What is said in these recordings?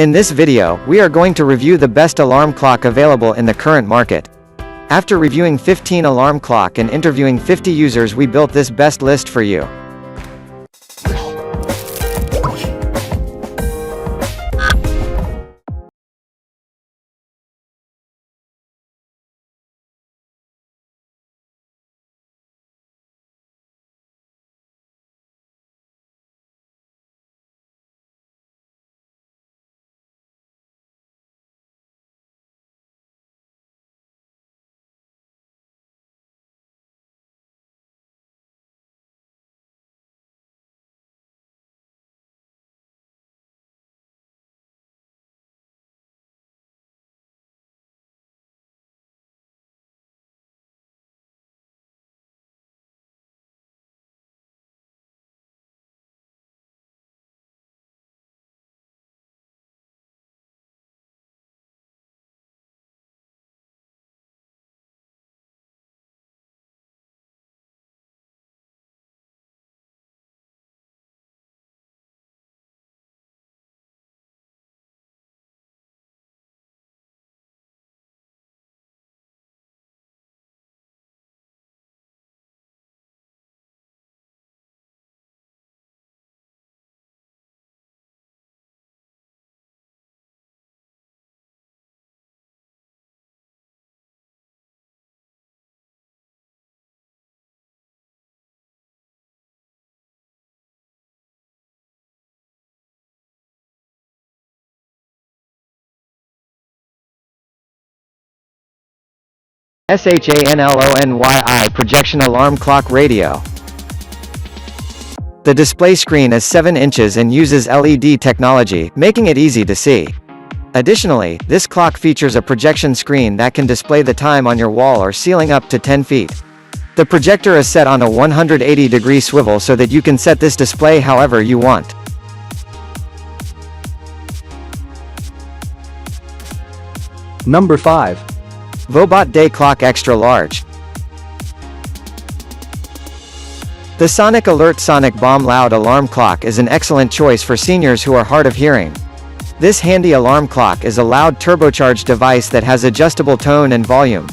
In this video, we are going to review the best alarm clock available in the current market. After reviewing 15 alarm clock and interviewing 50 users, we built this best list for you. SHANLONYI Projection Alarm Clock Radio. The display screen is 7 inches and uses LED technology, making it easy to see. Additionally, this clock features a projection screen that can display the time on your wall or ceiling up to 10 feet. The projector is set on a 180-degree swivel so that you can set this display however you want. Number 5. Vobot Day Clock Extra Large. The Sonic Alert Sonic Bomb Loud Alarm Clock is an excellent choice for seniors who are hard of hearing. This handy alarm clock is a loud turbocharged device that has adjustable tone and volume.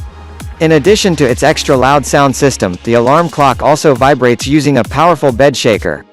In addition to its extra loud sound system, the alarm clock also vibrates using a powerful bed shaker.